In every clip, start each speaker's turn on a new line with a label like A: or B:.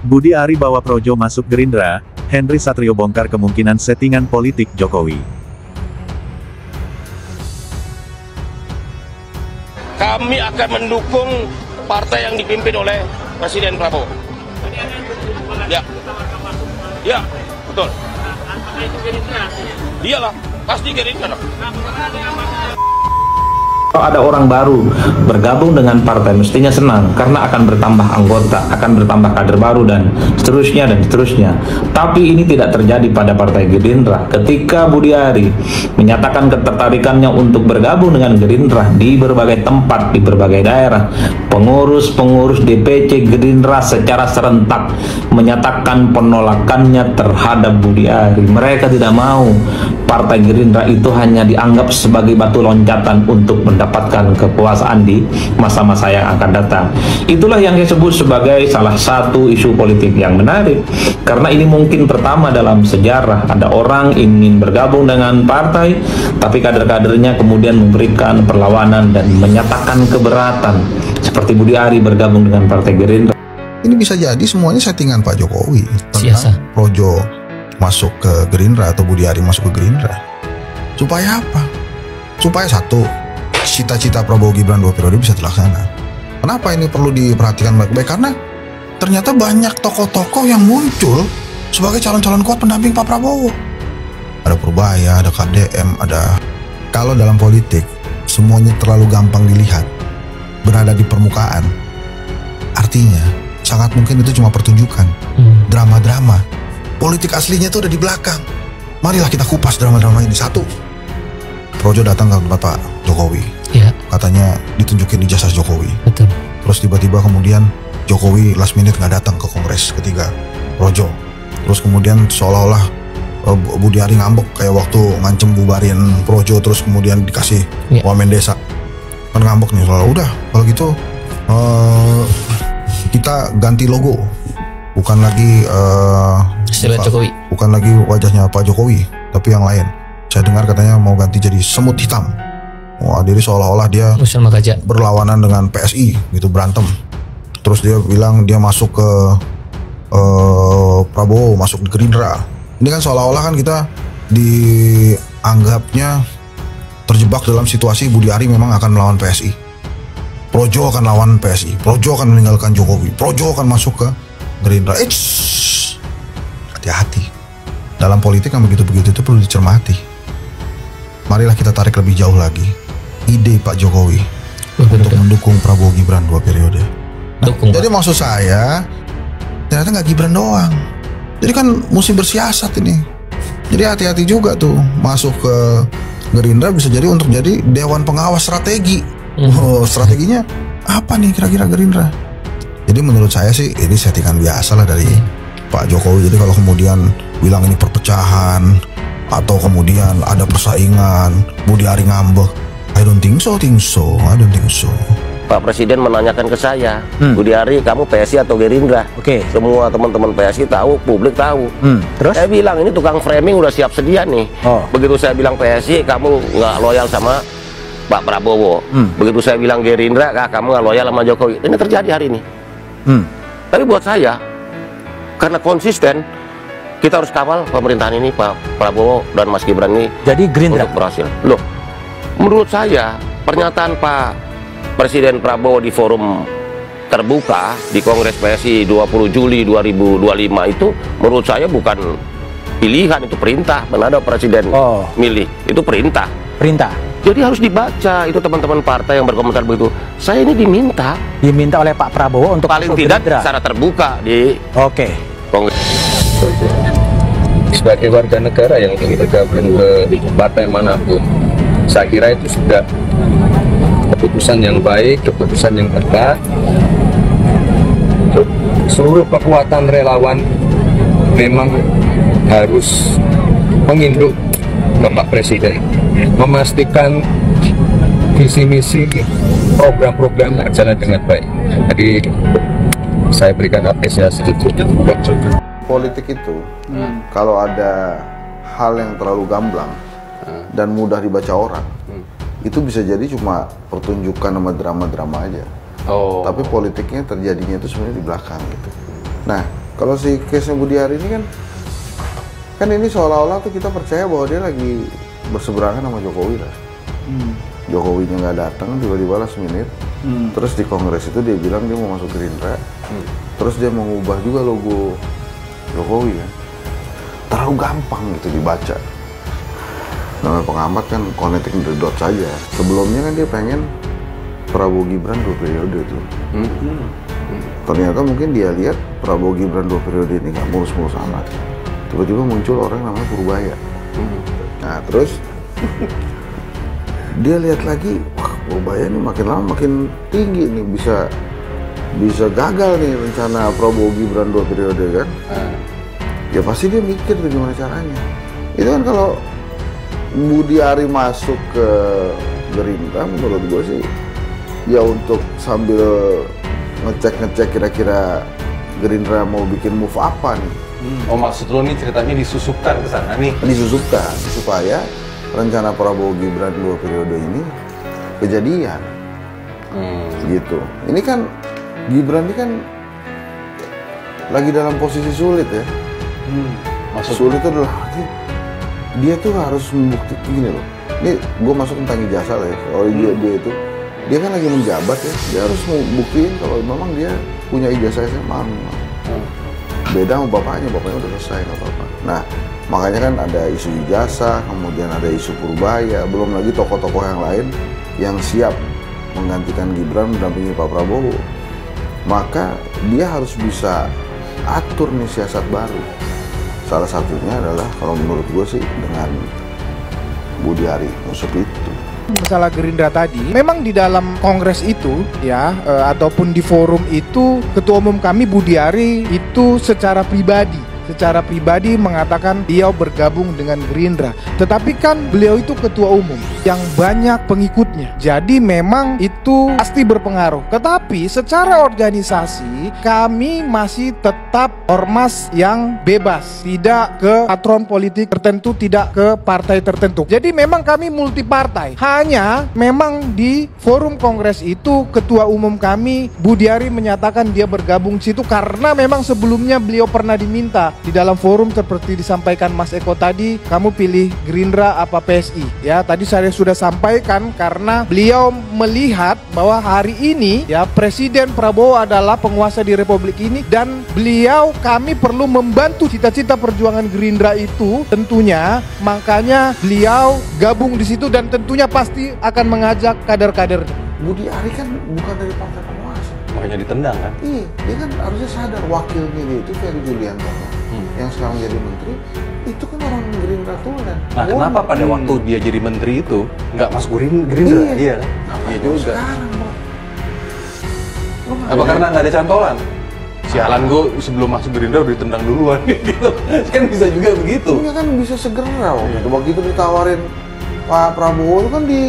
A: Budi Ari bawa Projo masuk Gerindra, Henry Satrio bongkar kemungkinan settingan politik Jokowi.
B: Kami akan mendukung partai yang dipimpin oleh Presiden Prabowo. Ya, ya, betul. Iyalah, pasti Gerindra.
C: Kalau ada orang baru bergabung dengan partai mestinya senang karena akan bertambah anggota, akan bertambah kader baru dan seterusnya dan seterusnya. Tapi ini tidak terjadi pada Partai Gerindra. Ketika Budi Ari menyatakan ketertarikannya untuk bergabung dengan Gerindra di berbagai tempat, di berbagai daerah, pengurus-pengurus DPC Gerindra secara serentak menyatakan penolakannya terhadap Budi Ari. Mereka tidak mau Partai Gerindra itu hanya dianggap sebagai batu loncatan untuk mendapatkan kekuasaan di masa-masa yang akan datang. Itulah yang saya sebut sebagai salah satu isu politik yang menarik, karena ini mungkin pertama dalam sejarah ada orang ingin bergabung dengan partai tapi kader-kadernya kemudian memberikan perlawanan dan menyatakan keberatan, seperti Budi Ari bergabung dengan Partai Gerindra.
D: Ini bisa jadi semuanya settingan Pak Jokowi
E: Siasa.
D: Projo masuk ke Gerindra atau Budi Ari masuk ke Gerindra. Supaya apa? Supaya satu, cita-cita Prabowo Gibran 2 periode bisa terlaksana. Kenapa ini perlu diperhatikan baik-baik? Karena ternyata banyak tokoh-tokoh yang muncul sebagai calon-calon kuat pendamping Pak Prabowo. Ada Purbaya, ada KDM, ada... Kalau dalam politik semuanya terlalu gampang dilihat, berada di permukaan, artinya sangat mungkin itu cuma pertunjukan, drama-drama. Politik aslinya itu ada di belakang. Marilah kita kupas drama-drama ini. Satu, Projo datang ke tempat Pak Jokowi,
E: Ya,
D: katanya ditunjukin ijazah Jokowi.
E: betul.
D: Terus tiba-tiba kemudian Jokowi last minute nggak datang ke kongres ketiga Projo. Terus kemudian seolah-olah Budi Ari ngambek kayak waktu ngancem bubarin Projo, terus kemudian dikasih wamen desa. Kan ngambek nih, soalnya udah kalau gitu kita ganti logo, bukan lagi
E: Jokowi.
D: bukan lagi wajahnya Pak Jokowi, tapi yang lain. Saya dengar katanya mau ganti jadi semut hitam. Wah, jadi seolah-olah dia berlawanan dengan PSI gitu, berantem. Terus dia bilang dia masuk ke Prabowo, masuk di Gerindra. Ini kan seolah-olah kan kita dianggapnya terjebak dalam situasi Budi Ari memang akan melawan PSI. Projo akan lawan PSI, Projo akan meninggalkan Jokowi, Projo akan masuk ke Gerindra. Hati-hati. Dalam politik yang begitu-begitu itu perlu dicermati. Marilah kita tarik lebih jauh lagi ide Pak Jokowi untuk mendukung Prabowo Gibran 2 periode. Nah, jadi maksud saya ternyata nggak Gibran doang. Jadi kan mesti bersiasat ini. Jadi hati-hati juga tuh masuk ke Gerindra, bisa jadi untuk jadi dewan pengawas strategi. Strateginya apa nih kira-kira Gerindra? Jadi menurut saya sih ini settingan biasa lah dari Pak Jokowi. Jadi kalau kemudian bilang ini perpecahan atau kemudian ada persaingan, Budi Ari ngambek, I don't think so.
B: Pak Presiden menanyakan ke saya, Budi Ari, kamu PSI atau Gerindra?
E: Oke.
B: Semua teman-teman PSI tahu, publik tahu.
E: Terus?
B: Saya bilang ini tukang framing udah siap sedia nih. Begitu saya bilang PSI, kamu nggak loyal sama Pak Prabowo. Begitu saya bilang Gerindra, kamu nggak loyal sama Jokowi. Ini terjadi hari ini. Tapi buat saya, karena konsisten, kita harus kawal pemerintahan ini, Pak Prabowo dan Mas Gibran ini.
E: Jadi Gerindra
B: untuk berhasil. Loh, menurut saya pernyataan Pak Presiden Prabowo di forum terbuka di Kongres PSI 20 Juli 2025 itu menurut saya bukan pilihan, itu perintah. Mana ada Presiden milih, itu perintah. Jadi harus dibaca itu teman-teman partai yang berkomentar begitu. Saya ini diminta
E: oleh Pak Prabowo untuk
B: paling tidak secara terbuka di Kongres.
F: Sebagai warga negara yang ingin bergabung ke partai manapun, saya kira itu sudah keputusan yang baik, keputusan yang tepat. Seluruh kekuatan relawan memang harus menginduk Bapak Presiden, memastikan visi misi program-program berjalan dengan baik. Jadi saya berikan apresiasi itu.
D: Politik itu kalau ada hal yang terlalu gamblang dan mudah dibaca orang, itu bisa jadi cuma pertunjukan sama drama-drama aja. Tapi politiknya terjadinya itu sebenarnya di belakang gitu. Nah,
G: Kalau si case-nya Budi Ari ini kan ini seolah-olah tuh kita percaya bahwa dia lagi berseberangan sama Jokowi lah. Jokowinya nggak datang, tiba-tiba last minute. Terus di kongres itu dia bilang dia mau masuk Gerindra. Terus dia mau ngubah juga logo Jokowi kan. Terlalu gampang itu dibaca. Namanya pengamat kan connecting the dots saja. Sebelumnya kan dia pengen Prabowo Gibran 2 periode tuh. Ternyata mungkin dia lihat Prabowo Gibran 2 periode ini nggak mulus-mulus amat. Tiba-tiba muncul orang namanya Purbaya. Nah terus dia lihat lagi, wah Purbaya ini makin lama makin tinggi nih, bisa gagal nih rencana Prabowo Gibran 2 periode kan. Ya pasti dia mikir tuh gimana caranya. Itu kan kalau Budi Ari masuk ke Gerindra menurut gue sih ya untuk sambil ngecek kira-kira Gerindra mau bikin move apa nih.
H: Oh maksud lo nih ceritanya disusupkan ke sana nih?
G: Disusupkan supaya rencana Prabowo Gibran 2 periode ini kejadian. Gitu. Ini kan Gibran ini kan lagi dalam posisi sulit ya. Sulit itu adalah dia tuh harus membuktikan gini loh. Ini gue masuk tentang ijazah lah ya. Kalau dia kan lagi menjabat ya. Dia harus membuktiin kalau memang dia punya ijazah SMA. Beda sama bapaknya udah selesai nggak apa-apa. Nah makanya kan ada isu ijazah, kemudian ada isu Purbaya, belum lagi tokoh-tokoh yang lain yang siap menggantikan Gibran mendampingi Pak Prabowo. Maka dia harus bisa atur nih siasat baru. Salah satunya adalah kalau menurut gue sih dengan Budi Ari musuh itu.
I: Masalah Gerindra tadi, memang di dalam kongres itu ya ataupun di forum itu ketua umum kami Budi Ari itu secara pribadi mengatakan dia bergabung dengan Gerindra. Tetapi kan beliau itu ketua umum yang banyak pengikutnya. Jadi memang itu pasti berpengaruh. Tetapi secara organisasi kami masih tetap ormas yang bebas, tidak ke patron politik tertentu, tidak ke partai tertentu. Jadi memang kami multi partai. Hanya memang di forum kongres itu ketua umum kami Budi Ari menyatakan dia bergabung di situ karena memang sebelumnya beliau pernah diminta di dalam forum seperti disampaikan Mas Eko tadi, kamu pilih Gerindra apa PSI? Ya, tadi saya sudah sampaikan karena beliau melihat bahwa hari ini ya Presiden Prabowo adalah penguasa di Republik ini dan kami perlu membantu cita-cita perjuangan Gerindra itu tentunya, makanya beliau gabung di situ dan tentunya pasti akan mengajak kader-kader.
G: Budi Ari kan bukan dari partai penguasa.
H: Makanya ditendang kan?
G: Iya, dia kan harusnya sadar wakilnya dia itu Ferry Juliantono yang sekarang jadi menteri itu kan orang Gerindra tulen.
H: Nah kenapa pada waktu dia jadi menteri itu nggak masuk Gerindra? Iya kan? Iya juga.
G: Sekarang,
H: apa karena nggak ada cantolan? Sialan gue sebelum masuk Gerindra udah ditendang duluan gitu. Kan bisa juga begitu.
G: Iya kan bisa segera waktu itu ditawarin Pak Prabowo itu kan di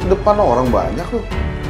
G: depan orang banyak tuh.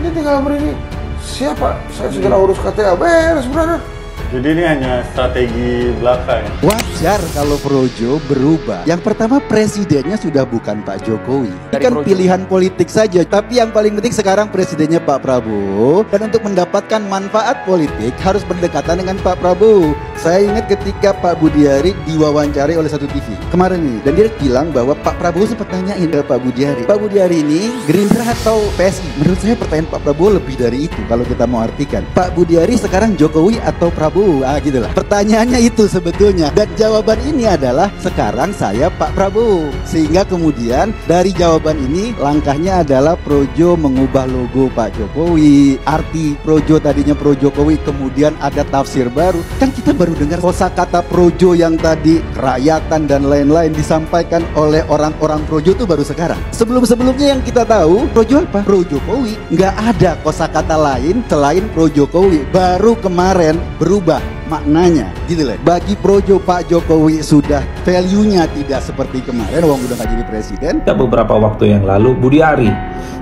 G: Ini tinggal beri siapa? Saya segera urus KTA, beres brother.
J: Jadi ini hanya strategi belaka ya?
K: Wajar kalau Projo berubah. Yang pertama presidennya sudah bukan Pak Jokowi. Ini kan pilihan politik saja. Tapi yang paling penting sekarang presidennya Pak Prabowo. Dan untuk mendapatkan manfaat politik harus berdekatan dengan Pak Prabowo. Saya ingat ketika Pak Budi Ari diwawancari oleh satu TV kemarin ini. Dan dia bilang bahwa Pak Prabowo sempat tanyain ke Pak Budi Ari, Pak Budi Ari ini Gerindra atau PSI? Menurut saya pertanyaan Pak Prabowo lebih dari itu kalau kita mau artikan. Pak Budi Ari sekarang Jokowi atau Prabowo? Gitulah. Pertanyaannya itu sebetulnya. Dan jawaban ini adalah sekarang saya Pak Prabowo. Sehingga kemudian dari jawaban ini langkahnya adalah Projo mengubah logo Pak Jokowi. Arti Projo tadinya Pro Jokowi, kemudian ada tafsir baru. Kan kita baru dengar kosakata Projo yang tadi kerakyatan dan lain-lain disampaikan oleh orang-orang Projo itu baru sekarang. Sebelum-sebelumnya yang kita tahu Projo apa? Pro Jokowi. Nggak ada kosakata lain selain Pro Jokowi. Baru kemarin berubah maknanya gitu loh. Bagi Projo Pak Jokowi sudah value-nya tidak seperti kemarin uang udah gak jadi presiden.
C: Beberapa waktu yang lalu Budi Ari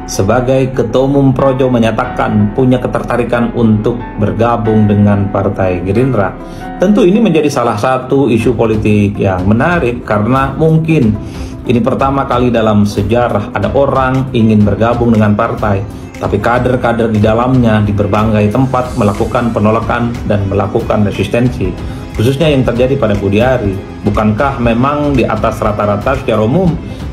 C: sebagai ketua umum Projo menyatakan punya ketertarikan untuk bergabung dengan Partai Gerindra. Tentu ini menjadi salah satu isu politik yang menarik karena mungkin ini pertama kali dalam sejarah ada orang ingin bergabung dengan partai, tapi kader-kader di dalamnya di berbagai tempat melakukan penolakan dan melakukan resistensi. khususnya yang terjadi pada Budiari. Bukankah memang di atas rata-rata secara umum,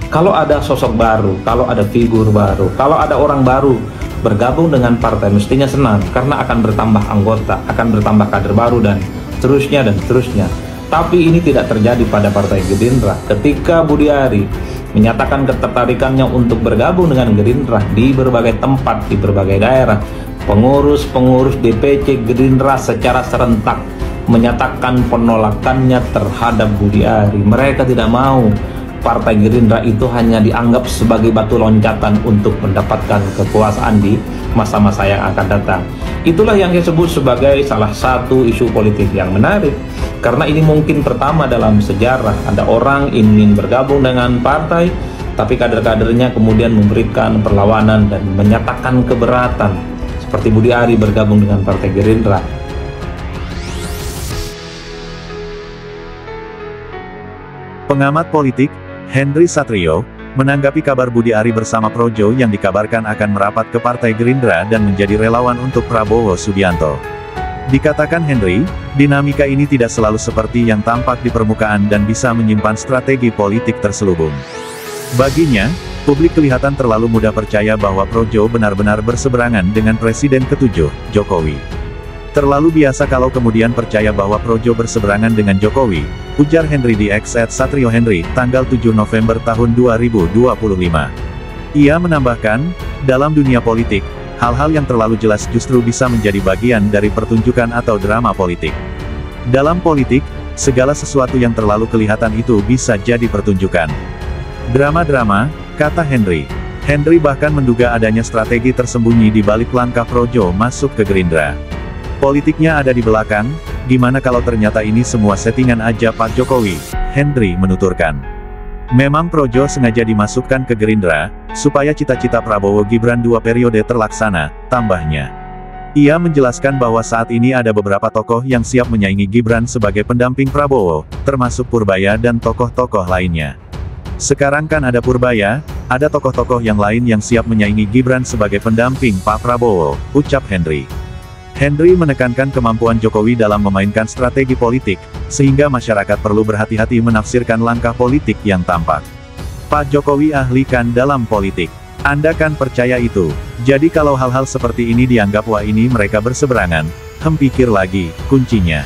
C: kalau ada sosok baru, kalau ada figur baru, kalau ada orang baru bergabung dengan partai, mestinya senang karena akan bertambah anggota, akan bertambah kader baru, dan seterusnya dan seterusnya. Tapi ini tidak terjadi pada Partai Gerindra. Ketika Budiari menyatakan ketertarikannya untuk bergabung dengan Gerindra di berbagai tempat, di berbagai daerah, pengurus-pengurus DPC Gerindra secara serentak menyatakan penolakannya terhadap Budiari. Mereka tidak mau Partai Gerindra itu hanya dianggap sebagai batu loncatan untuk mendapatkan kekuasaan di masa-masa yang akan datang. Itulah yang saya sebut sebagai salah satu isu politik yang menarik, karena ini mungkin pertama dalam sejarah ada orang ingin bergabung dengan partai, tapi kader-kadernya kemudian memberikan perlawanan dan menyatakan keberatan, seperti Budiari bergabung dengan Partai Gerindra.
A: Pengamat politik, Henry Satrio, menanggapi kabar Budiari bersama Projo yang dikabarkan akan merapat ke Partai Gerindra dan menjadi relawan untuk Prabowo Subianto. Dikatakan Henry, dinamika ini tidak selalu seperti yang tampak di permukaan dan bisa menyimpan strategi politik terselubung. Baginya, publik kelihatan terlalu mudah percaya bahwa Projo benar-benar berseberangan dengan Presiden ke-7, Jokowi. Terlalu biasa kalau kemudian percaya bahwa Projo berseberangan dengan Jokowi, ujar Henry di X @SatrioHenry, tanggal 7 November tahun 2025. Ia menambahkan, dalam dunia politik, hal-hal yang terlalu jelas justru bisa menjadi bagian dari pertunjukan atau drama politik. Dalam politik, segala sesuatu yang terlalu kelihatan itu bisa jadi pertunjukan. Drama-drama, kata Henry. Henry bahkan menduga adanya strategi tersembunyi di balik langkah Projo masuk ke Gerindra. Politiknya ada di belakang, gimana kalau ternyata ini semua settingan aja Pak Jokowi, Henry menuturkan. Memang Projo sengaja dimasukkan ke Gerindra, supaya cita-cita Prabowo Gibran 2 periode terlaksana, tambahnya. Ia menjelaskan bahwa saat ini ada beberapa tokoh yang siap menyaingi Gibran sebagai pendamping Prabowo, termasuk Purbaya dan tokoh-tokoh lainnya. Sekarang kan ada Purbaya, ada tokoh-tokoh yang lain yang siap menyaingi Gibran sebagai pendamping Pak Prabowo, ucap Henry. Henry menekankan kemampuan Jokowi dalam memainkan strategi politik, sehingga masyarakat perlu berhati-hati menafsirkan langkah politik yang tampak. Pak Jokowi ahli kan dalam politik. Anda kan percaya itu. Jadi kalau hal-hal seperti ini dianggap wah ini mereka berseberangan, pikir lagi, kuncinya.